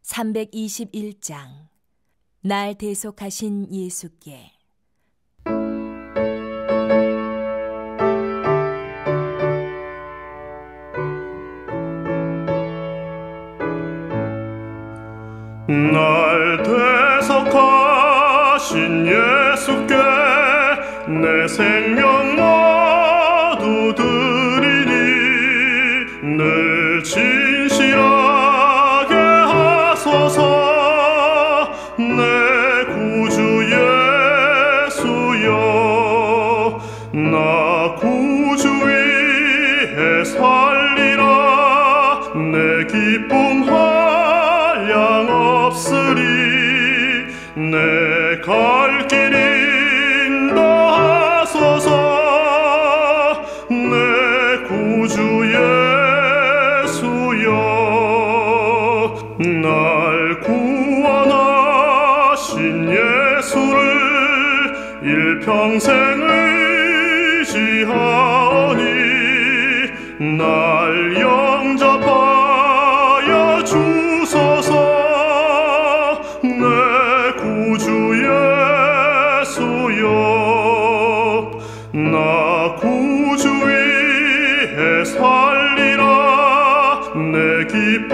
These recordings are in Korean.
321장. 날 대속하신 예수께. 날 대속하신 예수께 내 생명 모두 드리니 늘 진실하게 하소서. 내 구주 예수여, 나 구주 위에 살리라. 내 기쁨 없으리. 내 갈 길 인도하소서. 내 구주 예수여, 날 구원하신 예수를 일평생 의지하오니 날 영접하여 주소서. 내 구주 예수여, 나 구주 위에 살리라. 내 기쁨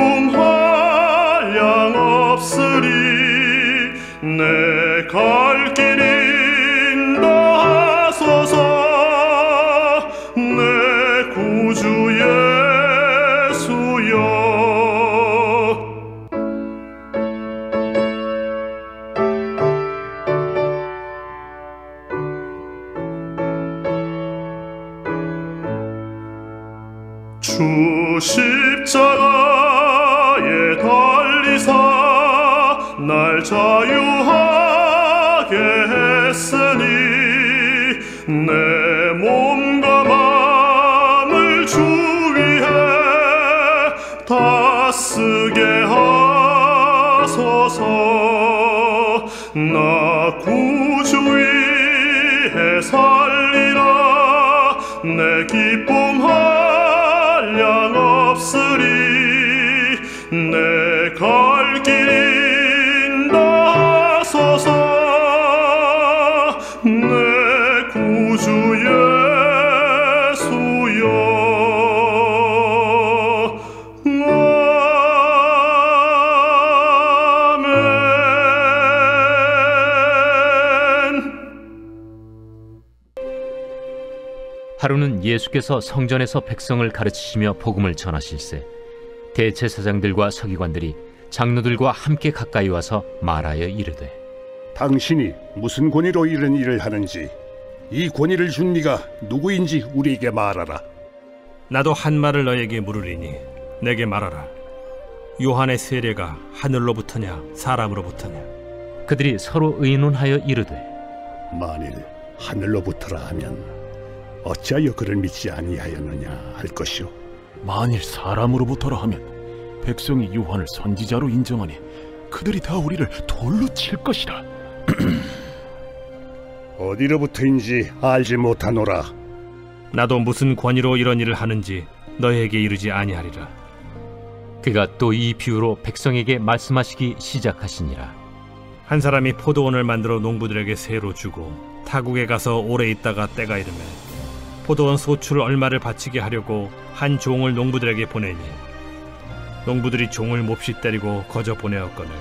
한량없으리. 내 갈 길 인도하소서. 내 구주 예수여. 주 십자가에 달리사 날 자유하게 했으니 내 몸과 마음을 주 위에 다 쓰게 하소서. 나 구주 위에 살리라. 내 기쁨 없으리. 내 갈 길 인도하소서. 내 구주 예수여. 아멘. 하루는 예수께서 성전에서 백성을 가르치시며 복음을 전하실세 대제사장들과 서기관들이 장로들과 함께 가까이 와서 말하여 이르되, 당신이 무슨 권위로 이런 일을 하는지, 이 권위를 준 네가 누구인지 우리에게 말하라. 나도 한 말을 너에게 물으리니 내게 말하라. 요한의 세례가 하늘로부터냐 사람으로부터냐? 그들이 서로 의논하여 이르되, 만일 하늘로부터라 하면 어찌하여 그를 믿지 아니하였느냐 할 것이요, 만일 사람으로부터라 하면 백성이 요한을 선지자로 인정하니 그들이 다 우리를 돌로 칠 것이라. 어디로부터인지 알지 못하노라. 나도 무슨 권위로 이런 일을 하는지 너에게 이르지 아니하리라. 그가 또 이 비유로 백성에게 말씀하시기 시작하시니라. 한 사람이 포도원을 만들어 농부들에게 세로 주고 타국에 가서 오래 있다가 때가 이르매 포도원 소출 얼마를 바치게 하려고 한 종을 농부들에게 보내니 농부들이 종을 몹시 때리고 거저 보내었거늘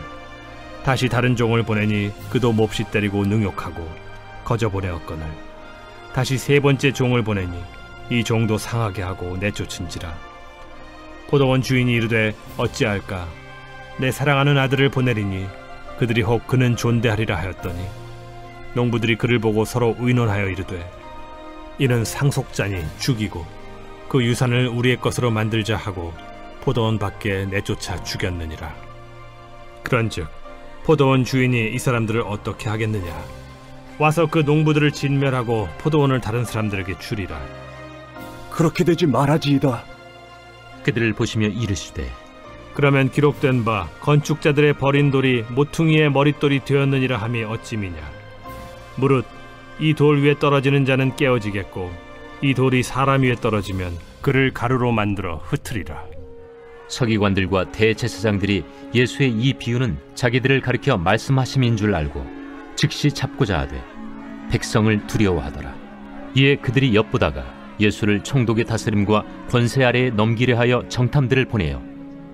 다시 다른 종을 보내니 그도 몹시 때리고 능욕하고 거저 보내었거늘 다시 세 번째 종을 보내니 이 종도 상하게 하고 내쫓은지라. 포도원 주인이 이르되 어찌할까? 내 사랑하는 아들을 보내리니 그들이 혹 그는 존대하리라 하였더니 농부들이 그를 보고 서로 의논하여 이르되, 이는 상속자니 죽이고 그 유산을 우리의 것으로 만들자 하고 포도원 밖에 내쫓아 죽였느니라. 그런즉 포도원 주인이 이 사람들을 어떻게 하겠느냐? 와서 그 농부들을 진멸하고 포도원을 다른 사람들에게 주리라. 그렇게 되지 말아지이다. 그들을 보시며 이르시되, 그러면 기록된 바 건축자들의 버린 돌이 모퉁이의 머릿돌이 되었느니라 함이 어찌미냐? 무릇 이 돌 위에 떨어지는 자는 깨어지겠고 이 돌이 사람 위에 떨어지면 그를 가루로 만들어 흩으리라. 서기관들과 대제사장들이 예수의 이 비유는 자기들을 가리켜 말씀하심인 줄 알고 즉시 잡고자 하되 백성을 두려워하더라. 이에 그들이 엿보다가 예수를 총독의 다스림과 권세 아래에 넘기려 하여 정탐들을 보내어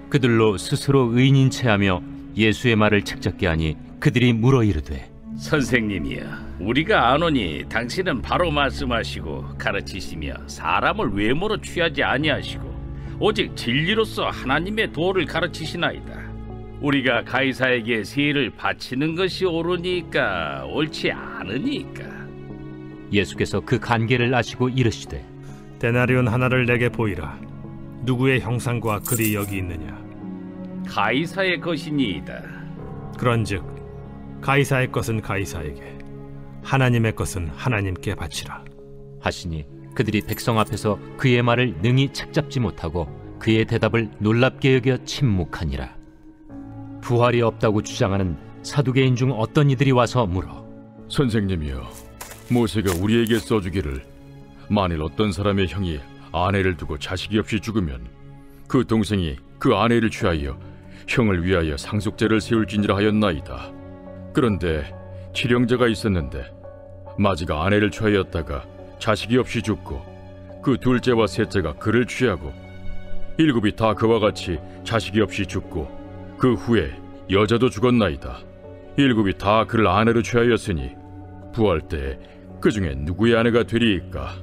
그들로 스스로 의인인 체하며 예수의 말을 책잡게 하니 그들이 물어 이르되 선생님이여, 우리가 아노니 당신은 바로 말씀하시고 가르치시며 사람을 외모로 취하지 아니하시고 오직 진리로서 하나님의 도를 가르치시나이다. 우리가 가이사에게 세를 바치는 것이 옳으니까 옳지 않으니까. 예수께서 그 간계를 아시고 이르시되 데나리온 하나를 내게 보이라. 누구의 형상과 글이 여기 있느냐? 가이사의 것이니이다. 그런즉 가이사의 것은 가이사에게, 하나님의 것은 하나님께 바치라 하시니 그들이 백성 앞에서 그의 말을 능히 책잡지 못하고 그의 대답을 놀랍게 여겨 침묵하니라. 부활이 없다고 주장하는 사두개인 중 어떤 이들이 와서 물어 선생님이여, 모세가 우리에게 써주기를 만일 어떤 사람의 형이 아내를 두고 자식이 없이 죽으면 그 동생이 그 아내를 취하여 형을 위하여 상속제를 세울지니라 하였나이다. 그런데 칠형제가 있었는데 마지가 아내를 취하였다가 자식이 없이 죽고 그 둘째와 셋째가 그를 취하고 일곱이 다 그와 같이 자식이 없이 죽고 그 후에 여자도 죽었나이다. 일곱이 다 그를 아내로 취하였으니 부활 때 그 중에 누구의 아내가 되리이까?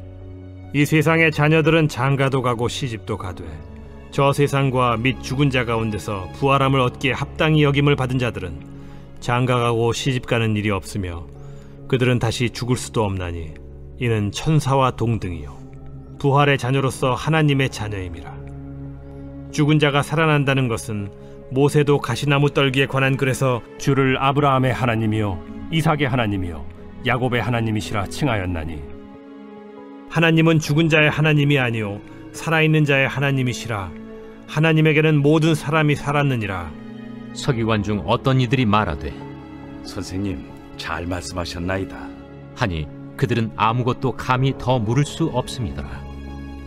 이 세상의 자녀들은 장가도 가고 시집도 가되 저 세상과 및 죽은 자 가운데서 부활함을 얻기에 합당히 여김을 받은 자들은 장가가고 시집가는 일이 없으며 그들은 다시 죽을 수도 없나니 이는 천사와 동등이요 부활의 자녀로서 하나님의 자녀임이라. 죽은 자가 살아난다는 것은 모세도 가시나무 떨기에 관한 글에서 주를 아브라함의 하나님이요 이삭의 하나님이요 야곱의 하나님이시라 칭하였나니, 하나님은 죽은 자의 하나님이 아니요 살아있는 자의 하나님이시라. 하나님에게는 모든 사람이 살았느니라. 서기관 중 어떤 이들이 말하되 선생님, 잘 말씀하셨나이다 하니 그들은 아무것도 감히 더 물을 수 없음이더라.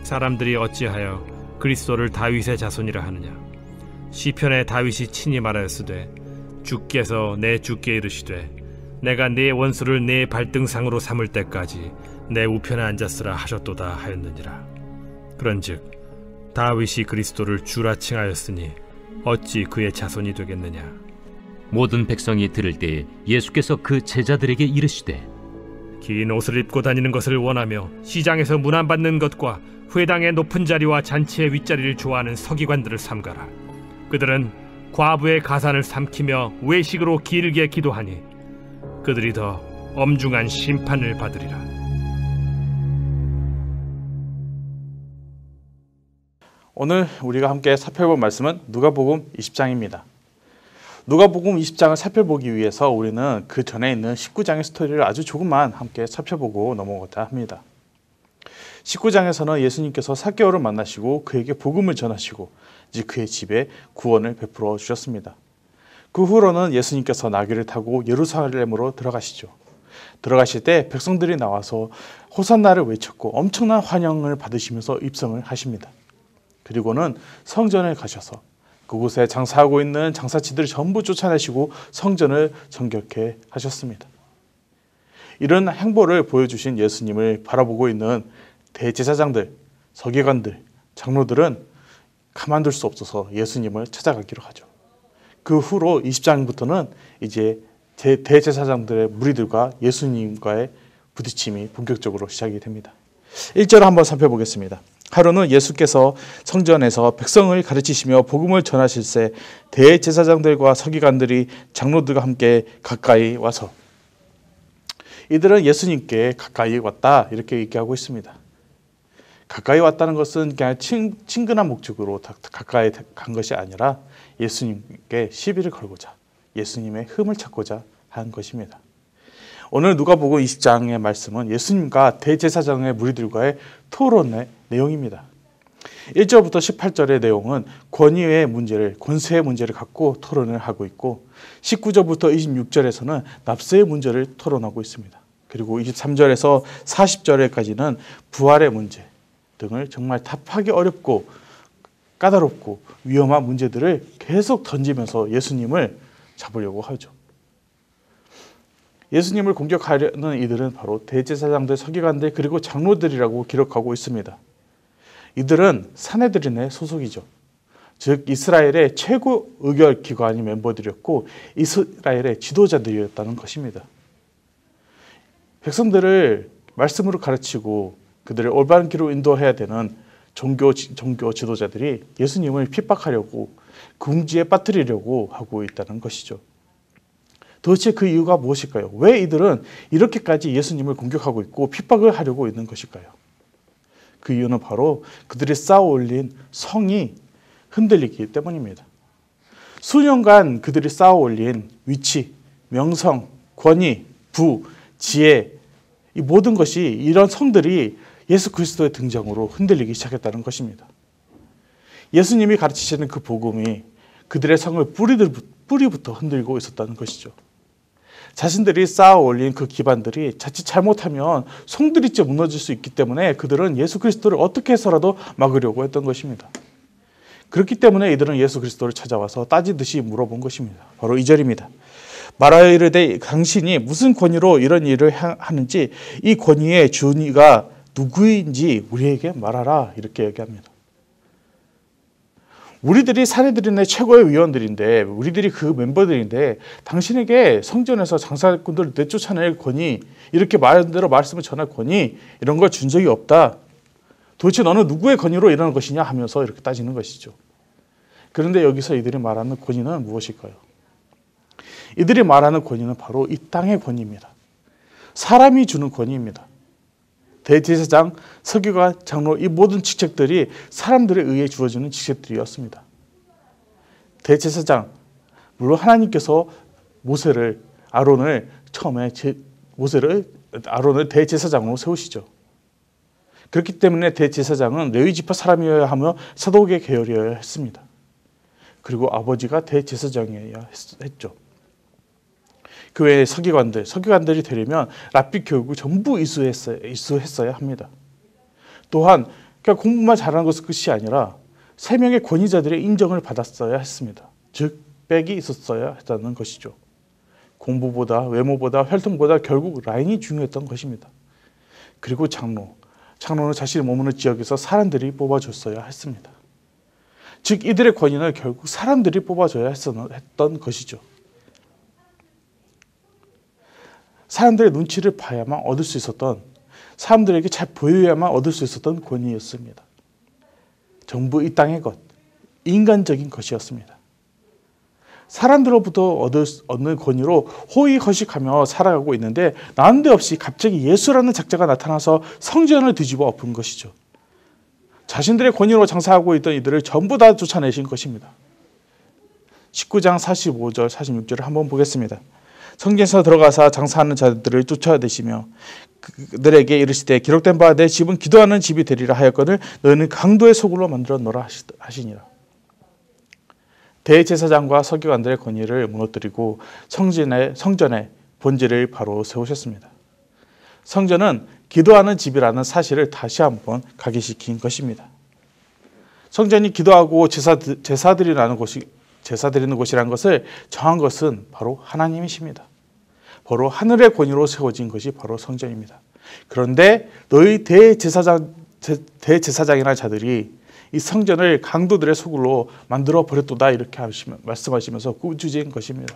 사람들이 어찌하여 그리스도를 다윗의 자손이라 하느냐? 시편에 다윗이 친히 말하였으되 주께서 내 주께 이르시되 내가 네 원수를 네 발등상으로 삼을 때까지 내 우편에 앉았으라 하셨도다 하였느니라. 그런즉 다윗이 그리스도를 주라 칭하였으니 어찌 그의 자손이 되겠느냐? 모든 백성이 들을 때에 예수께서 그 제자들에게 이르시되 긴 옷을 입고 다니는 것을 원하며 시장에서 문안받는 것과 회당의 높은 자리와 잔치의 윗자리를 좋아하는 서기관들을 삼가라. 그들은 과부의 가산을 삼키며 외식으로 길게 기도하니 그들이 더 엄중한 심판을 받으리라. 오늘 우리가 함께 살펴볼 말씀은 누가복음 20장입니다. 누가복음 20장을 살펴보기 위해서 우리는 그 전에 있는 19장의 스토리를 아주 조금만 함께 살펴보고 넘어가고자 합니다. 19장에서는 예수님께서 삭개오를 만나시고 그에게 복음을 전하시고 이제 그의 집에 구원을 베풀어 주셨습니다. 그 후로는 예수님께서 나귀를 타고 예루살렘으로 들어가시죠. 들어가실 때 백성들이 나와서 호산나를 외쳤고 엄청난 환영을 받으시면서 입성을 하십니다. 그리고는 성전을 가셔서 그곳에 장사하고 있는 장사치들을 전부 쫓아내시고 성전을 정결케 하셨습니다. 이런 행보를 보여주신 예수님을 바라보고 있는 대제사장들, 서기관들, 장로들은 가만둘 수 없어서 예수님을 찾아가기로 하죠. 그 후로 20장부터는 이제 대제사장들의 무리들과 예수님과의 부딪힘이 본격적으로 시작이 됩니다. 1절을 한번 살펴보겠습니다. 하루는 예수께서 성전에서 백성을 가르치시며 복음을 전하실새 대제사장들과 서기관들이 장로들과 함께 가까이 와서, 이들은 예수님께 가까이 왔다 이렇게 얘기하고 있습니다. 가까이 왔다는 것은 그냥 친근한 목적으로 가까이 간 것이 아니라 예수님께 시비를 걸고자, 예수님의 흠을 찾고자 한 것입니다. 오늘 누가복음 20장의 말씀은 예수님과 대제사장의 무리들과의 토론의 내용입니다. 1절부터 18절의 내용은 권위의 문제를, 권세의 문제를 갖고 토론을 하고 있고, 19절부터 26절에서는 납세의 문제를 토론하고 있습니다. 그리고 23절에서 40절에까지는 부활의 문제 등을 정말 답하기 어렵고 까다롭고 위험한 문제들을 계속 던지면서 예수님을 잡으려고 하죠. 예수님을 공격하려는 이들은 바로 대제사장들, 서기관들, 그리고 장로들이라고 기록하고 있습니다. 이들은 사내들인의 소속이죠. 즉 이스라엘의 최고 의결 기관이 멤버들이었고 이스라엘의 지도자들이었다는 것입니다. 백성들을 말씀으로 가르치고 그들을 올바른 길로 인도해야 되는 종교 지도자들이 예수님을 핍박하려고 궁지에 빠뜨리려고 하고 있다는 것이죠. 도대체 그 이유가 무엇일까요? 왜 이들은 이렇게까지 예수님을 공격하고 있고 핍박을 하려고 있는 것일까요? 그 이유는 바로 그들이 쌓아 올린 성이 흔들리기 때문입니다. 수년간 그들이 쌓아 올린 위치, 명성, 권위, 부, 지혜, 이 모든 것이 이런 성들이 예수 그리스도의 등장으로 흔들리기 시작했다는 것입니다. 예수님이 가르치시는 그 복음이 그들의 성을 뿌리부터 흔들고 있었다는 것이죠. 자신들이 쌓아 올린 그 기반들이 자칫 잘못하면 송두리째 무너질 수 있기 때문에 그들은 예수 그리스도를 어떻게 해서라도 막으려고 했던 것입니다. 그렇기 때문에 이들은 예수 그리스도를 찾아와서 따지듯이 물어본 것입니다. 바로 2절입니다. 말하여 이르되 당신이 무슨 권위로 이런 일을 하는지 이 권위의 주인이가 누구인지 우리에게 말하라, 이렇게 얘기합니다. 우리들이 사내들인의 최고의 위원들인데, 우리들이 그 멤버들인데 당신에게 성전에서 장사꾼들을 내쫓아낼 권위, 이렇게 말대로 말씀을 전할 권위, 이런 걸 준 적이 없다. 도대체 너는 누구의 권위로 이러는 것이냐 하면서 이렇게 따지는 것이죠. 그런데 여기서 이들이 말하는 권위는 무엇일까요? 이들이 말하는 권위는 바로 이 땅의 권위입니다. 사람이 주는 권위입니다. 대제사장, 서기관, 장로, 이 모든 직책들이 사람들에 의해 주어지는 직책들이었습니다. 대제사장, 물론 하나님께서 아론을 대제사장으로 세우시죠. 그렇기 때문에 대제사장은 레위 지파 사람이어야 하며 사독의 계열이어야 했습니다. 그리고 아버지가 대제사장이어야 했죠. 그 외에 서기관들이 되려면 랍비 교육을 전부 이수했어야 합니다. 또한 그냥 공부만 잘하는 것은 끝이 아니라 3명의 권위자들의 인정을 받았어야 했습니다. 즉 빽이 있었어야 했다는 것이죠. 공부보다 외모보다 혈통보다 결국 라인이 중요했던 것입니다. 그리고 장로는 자신이 머무는 지역에서 사람들이 뽑아줬어야 했습니다. 즉 이들의 권위는 결국 사람들이 뽑아줘야 했던 것이죠. 사람들의 눈치를 봐야만 얻을 수 있었던, 사람들에게 잘 보여야만 얻을 수 있었던 권위였습니다. 전부 이 땅의 것, 인간적인 것이었습니다. 사람들로부터 얻는 권위로 호의허식하며 살아가고 있는데 난데없이 갑자기 예수라는 작자가 나타나서 성전을 뒤집어 엎은 것이죠. 자신들의 권위로 장사하고 있던 이들을 전부 다 쫓아내신 것입니다. 19장 45절 46절을 한번 보겠습니다. 성전에서 들어가사 장사하는 자들을 쫓아내시며 그들에게 이르시되 기록된 바 내 집은 기도하는 집이 되리라 하였거늘 너희는 강도의 소굴로 만들어 놓으라 하시니라. 대제사장과 서기관들의 권위를 무너뜨리고 성전의 본질을 바로 세우셨습니다. 성전은 기도하는 집이라는 사실을 다시 한번 각인시킨 것입니다. 성전이 기도하고 제사 드리는 곳이라는 것을 정한 것은 바로 하나님이십니다. 바로 하늘의 권위로 세워진 것이 바로 성전입니다. 그런데 너희 대제사장이라는 자들이 이 성전을 강도들의 소굴로 만들어 버렸도다, 이렇게 말씀하시면서 꾸짖은 것입니다.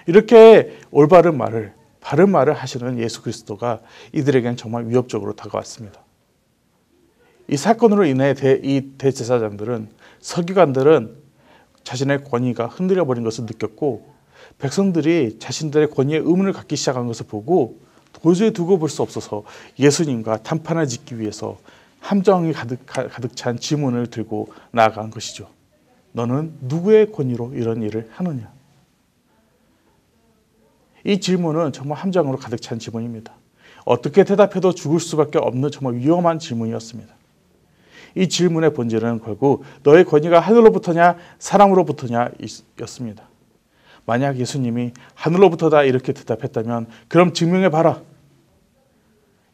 이렇게 올바른 말을, 바른 말을 하시는 예수 그리스도가 이들에게는 정말 위협적으로 다가왔습니다. 이 사건으로 인해 이 대제사장들은, 서기관들은 자신의 권위가 흔들려버린 것을 느꼈고 백성들이 자신들의 권위에 의문을 갖기 시작한 것을 보고 도저히 두고 볼 수 없어서 예수님과 단판을 짓기 위해서 함정이 가득 찬 질문을 들고 나아간 것이죠. 너는 누구의 권위로 이런 일을 하느냐? 이 질문은 정말 함정으로 가득 찬 질문입니다. 어떻게 대답해도 죽을 수밖에 없는 정말 위험한 질문이었습니다. 이 질문의 본질은 결국 너의 권위가 하늘로부터냐 사람으로부터냐 였습니다. 만약 예수님이 하늘로부터다 이렇게 대답했다면 그럼 증명해봐라.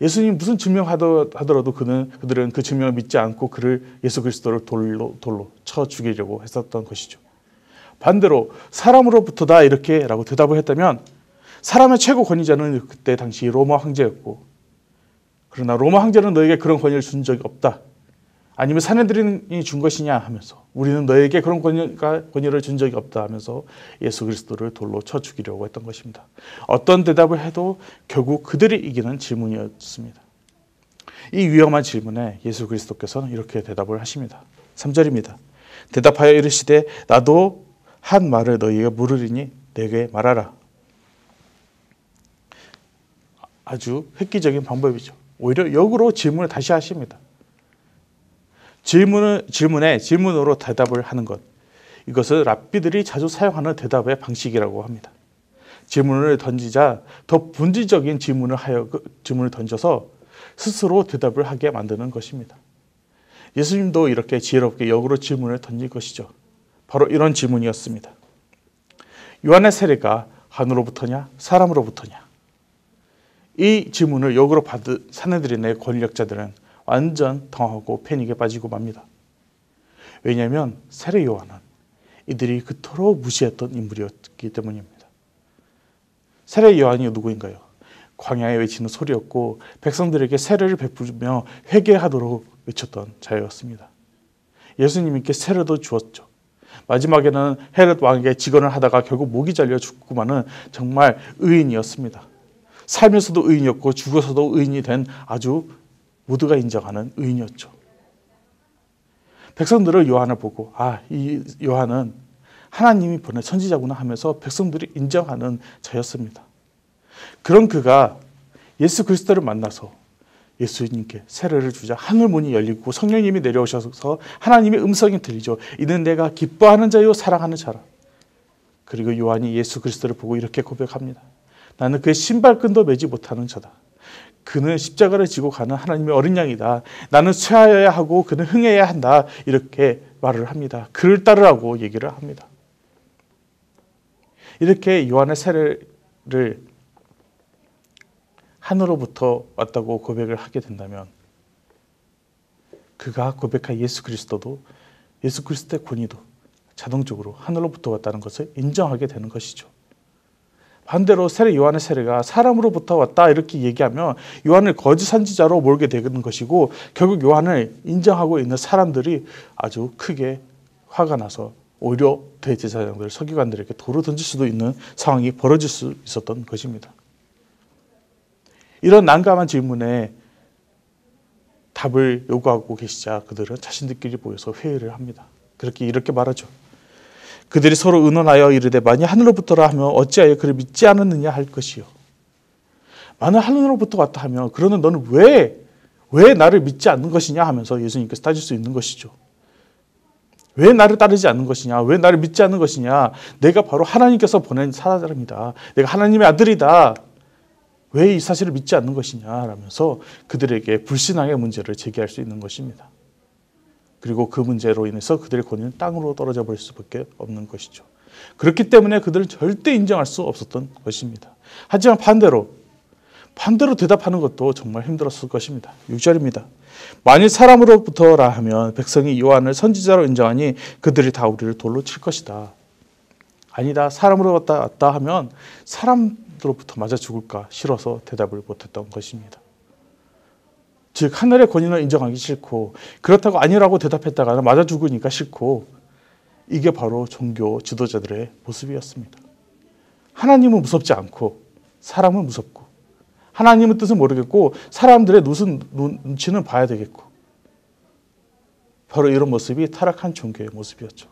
예수님 무슨 증명하더라도 그들은 그 증명을 믿지 않고 그를 예수 그리스도를 돌로 쳐 죽이려고 했었던 것이죠. 반대로 사람으로부터다 이렇게라고 대답을 했다면 사람의 최고 권위자는 그때 당시 로마 황제였고, 그러나 로마 황제는 너에게 그런 권위를 준 적이 없다. 아니면 사내들이 준 것이냐 하면서 우리는 너에게 그런 권위를 준 적이 없다 하면서 예수 그리스도를 돌로 쳐 죽이려고 했던 것입니다. 어떤 대답을 해도 결국 그들이 이기는 질문이었습니다. 이 위험한 질문에 예수 그리스도께서는 이렇게 대답을 하십니다. 3절입니다. 대답하여 이르시되 나도 한 말을 너희에게 물으리니 내게 말하라. 아주 획기적인 방법이죠. 오히려 역으로 질문을 다시 하십니다. 질문에 질문으로 대답을 하는 것, 이것을 랍비들이 자주 사용하는 대답의 방식이라고 합니다. 질문을 던지자 더 본질적인 질문을 던져서 스스로 대답을 하게 만드는 것입니다. 예수님도 이렇게 지혜롭게 역으로 질문을 던질 것이죠. 바로 이런 질문이었습니다. 요한의 세례가 하늘로부터냐 사람으로부터냐? 이 질문을 역으로 받은 사내들이나 권력자들은 완전 당하고 패닉에 빠지고 맙니다. 왜냐하면 세례 요한은 이들이 그토록 무시했던 인물이었기 때문입니다. 세례 요한이 누구인가요? 광야에 외치는 소리였고 백성들에게 세례를 베풀며 회개하도록 외쳤던 자였습니다. 예수님께 세례도 주었죠. 마지막에는 헤롯 왕에게 직언을 하다가 결국 목이 잘려 죽고만은 정말 의인이었습니다. 살면서도 의인이었고 죽어서도 의인이 된 아주 모두가 인정하는 의인이었죠. 백성들은 요한을 보고 이 요한은 하나님이 보낸 선지자구나 하면서 백성들이 인정하는 자였습니다. 그런 그가 예수 그리스도를 만나서 예수님께 세례를 주자 하늘 문이 열리고 성령님이 내려오셔서 하나님의 음성이 들리죠. 이는 내가 기뻐하는 자요 사랑하는 자라. 그리고 요한이 예수 그리스도를 보고 이렇게 고백합니다. 나는 그의 신발끈도 매지 못하는 자다. 그는 십자가를 지고 가는 하나님의 어린 양이다. 나는 쇠하여야 하고 그는 흥해야 한다. 이렇게 말을 합니다. 그를 따르라고 얘기를 합니다. 이렇게 요한의 세례를 하늘로부터 왔다고 고백을 하게 된다면 그가 고백한 예수 그리스도도 예수 그리스도의 권위도 자동적으로 하늘로부터 왔다는 것을 인정하게 되는 것이죠. 반대로 세례 요한의 세례가 사람으로부터 왔다 이렇게 얘기하면 요한을 거짓 선지자로 몰게 되는 것이고 결국 요한을 인정하고 있는 사람들이 아주 크게 화가 나서 오히려 대제사장들, 서기관들에게 돌을 던질 수도 있는 상황이 벌어질 수 있었던 것입니다. 이런 난감한 질문에 답을 요구하고 계시자 그들은 자신들끼리 모여서 회의를 합니다. 이렇게 말하죠. 그들이 서로 의논하여 이르되 만일 하늘로부터라 하면 어찌하여 그를 믿지 않았느냐 할 것이요. 만일 하늘로부터 왔다 하면 그러는 너는 왜 나를 믿지 않는 것이냐 하면서 예수님께서 따질 수 있는 것이죠. 왜 나를 따르지 않는 것이냐? 왜 나를 믿지 않는 것이냐? 내가 바로 하나님께서 보낸 사람이다. 내가 하나님의 아들이다. 왜 이 사실을 믿지 않는 것이냐? 라면서 그들에게 불신앙의 문제를 제기할 수 있는 것입니다. 그리고 그 문제로 인해서 그들의 권위는 땅으로 떨어져 버릴 수밖에 없는 것이죠. 그렇기 때문에 그들은 절대 인정할 수 없었던 것입니다. 하지만 반대로 대답하는 것도 정말 힘들었을 것입니다. 6절입니다. 만일 사람으로부터라 하면 백성이 요한을 선지자로 인정하니 그들이 다 우리를 돌로 칠 것이다. 아니다. 사람으로부터 왔다 하면 사람으로부터 맞아 죽을까 싫어서 대답을 못했던 것입니다. 즉 하늘의 권위는 인정하기 싫고 그렇다고 아니라고 대답했다가는 맞아 죽으니까 싫고 이게 바로 종교 지도자들의 모습이었습니다. 하나님은 무섭지 않고 사람은 무섭고 하나님의 뜻은 모르겠고 사람들의 눈치는 봐야 되겠고 바로 이런 모습이 타락한 종교의 모습이었죠.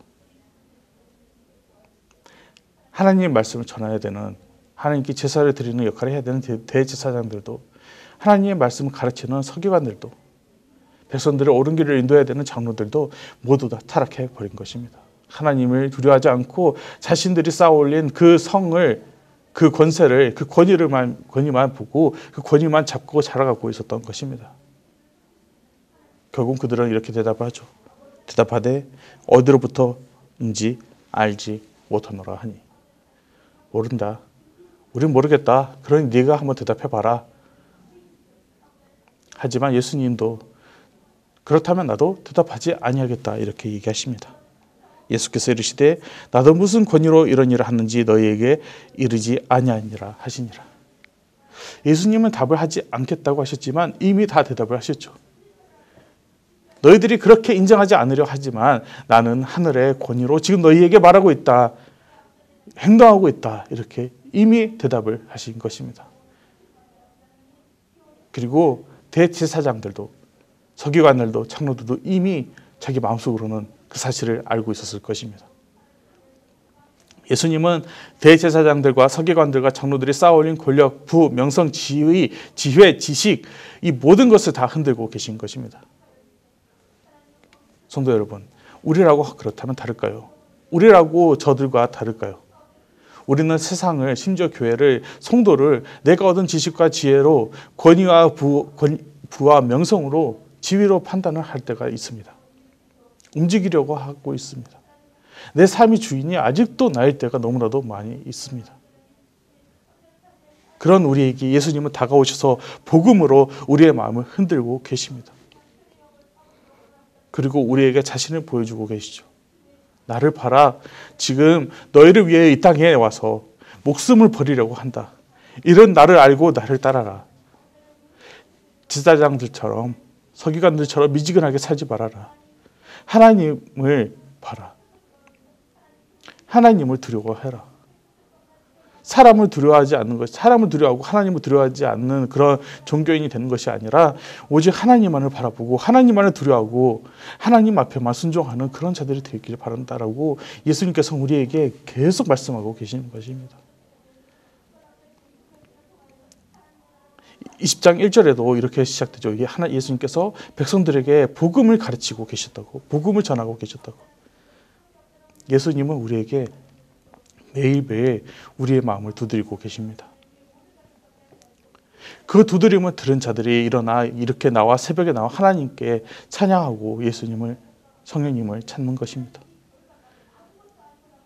하나님의 말씀을 전해야 되는 하나님께 제사를 드리는 역할을 해야 되는 대제사장들도 하나님의 말씀을 가르치는 서기관들도 백성들을 옳은 길을 인도해야 되는 장로들도 모두 다 타락해 버린 것입니다. 하나님을 두려워하지 않고 자신들이 쌓아올린 그 성을 그 권세를 그 권위만 보고 그 권위만 잡고 자라가고 있었던 것입니다. 결국 그들은 이렇게 대답하죠. 대답하되 어디로부터인지 알지 못하노라 하니 모른다. 우린 모르겠다. 그러니 네가 한번 대답해봐라. 하지만 예수님도 그렇다면 나도 대답하지 아니하겠다 이렇게 얘기하십니다. 예수께서 이르시되 나도 무슨 권위로 이런 일을 하는지 너희에게 이르지 아니하니라 하시니라. 예수님은 답을 하지 않겠다고 하셨지만 이미 다 대답을 하셨죠. 너희들이 그렇게 인정하지 않으려 하지만 나는 하늘의 권위로 지금 너희에게 말하고 있다. 행동하고 있다. 이렇게 이미 대답을 하신 것입니다. 그리고 대제사장들도 서기관들도 장로들도 이미 자기 마음속으로는 그 사실을 알고 있었을 것입니다. 예수님은 대제사장들과 서기관들과 장로들이 쌓아올린 권력, 부, 명성, 지위, 지회, 지식 이 모든 것을 다 흔들고 계신 것입니다. 성도 여러분, 우리라고 그렇다면 다를까요? 우리라고 저들과 다를까요? 우리는 세상을, 심지어 교회를, 성도를 내가 얻은 지식과 지혜로 권위와 부와 명성으로 지위로 판단을 할 때가 있습니다. 움직이려고 하고 있습니다. 내 삶의 주인이 아직도 나일 때가 너무나도 많이 있습니다. 그런 우리에게 예수님은 다가오셔서 복음으로 우리의 마음을 흔들고 계십니다. 그리고 우리에게 자신을 보여주고 계시죠. 나를 봐라. 지금 너희를 위해 이 땅에 와서 목숨을 버리려고 한다. 이런 나를 알고 나를 따라라. 제사장들처럼 서기관들처럼 미지근하게 살지 말아라. 하나님을 봐라. 하나님을 두려워해라. 사람을 두려워하지 않는 것, 사람을 두려워하고 하나님을 두려워하지 않는 그런 종교인이 되는 것이 아니라 오직 하나님만을 바라보고 하나님만을 두려워하고 하나님 앞에만 순종하는 그런 자들이 되기를 바란다라고 예수님께서 우리에게 계속 말씀하고 계시는 것입니다. 20장 1절에도 이렇게 시작되죠. 이게 예수님께서 백성들에게 복음을 가르치고 계셨다고, 복음을 전하고 계셨다고. 예수님은 우리에게 매일매일 우리의 마음을 두드리고 계십니다. 그 두드림을 들은 자들이 일어나 이렇게 나와 새벽에 나와 하나님께 찬양하고 예수님을, 성령님을 찾는 것입니다.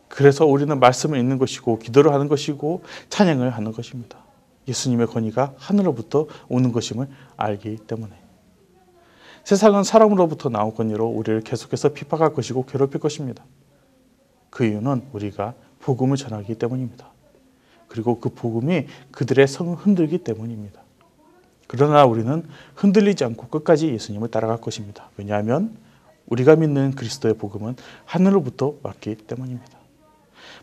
그래서 우리는 말씀을 읽는 것이고 기도를 하는 것이고 찬양을 하는 것입니다. 예수님의 권위가 하늘로부터 오는 것임을 알기 때문에. 세상은 사람으로부터 나온 권위로 우리를 계속해서 핍박할 것이고 괴롭힐 것입니다. 그 이유는 우리가 복음을 전하기 때문입니다. 그리고 그 복음이 그들의 성을 흔들기 때문입니다. 그러나 우리는 흔들리지 않고 끝까지 예수님을 따라갈 것입니다. 왜냐하면 우리가 믿는 그리스도의 복음은 하늘로부터 왔기 때문입니다.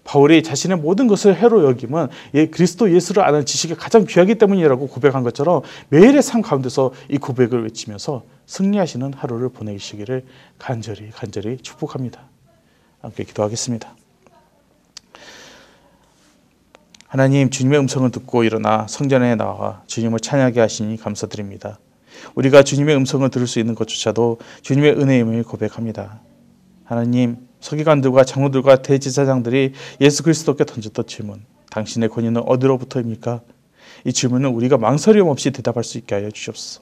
바울이 자신의 모든 것을 해로 여김은 그리스도 예수를 아는 지식이 가장 귀하기 때문이라고 고백한 것처럼 매일의 삶 가운데서 이 고백을 외치면서 승리하시는 하루를 보내시기를 간절히 축복합니다. 함께 기도하겠습니다. 하나님, 주님의 음성을 듣고 일어나 성전에 나와 주님을 찬양하게 하시니 감사드립니다. 우리가 주님의 음성을 들을 수 있는 것조차도 주님의 은혜임을 고백합니다. 하나님, 서기관들과 장로들과 대제사장들이 예수 그리스도께 던졌던 질문, 당신의 권위는 어디로부터입니까? 이 질문은 우리가 망설임 없이 대답할 수 있게 하여 주시옵소서.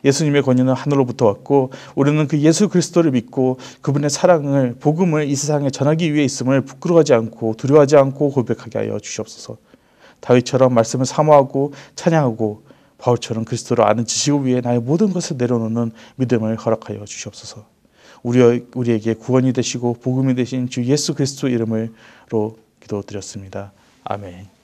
예수님의 권위는 하늘로부터 왔고 우리는 그 예수 그리스도를 믿고 그분의 사랑을, 복음을 이 세상에 전하기 위해 있음을 부끄러워하지 않고 두려워하지 않고 고백하게 하여 주시옵소서. 다윗처럼 말씀을 사모하고 찬양하고 바울처럼 그리스도를 아는 지식을 위해 나의 모든 것을 내려놓는 믿음을 허락하여 주시옵소서. 우리에게 구원이 되시고 복음이 되신 주 예수 그리스도 이름으로 기도드렸습니다. 아멘.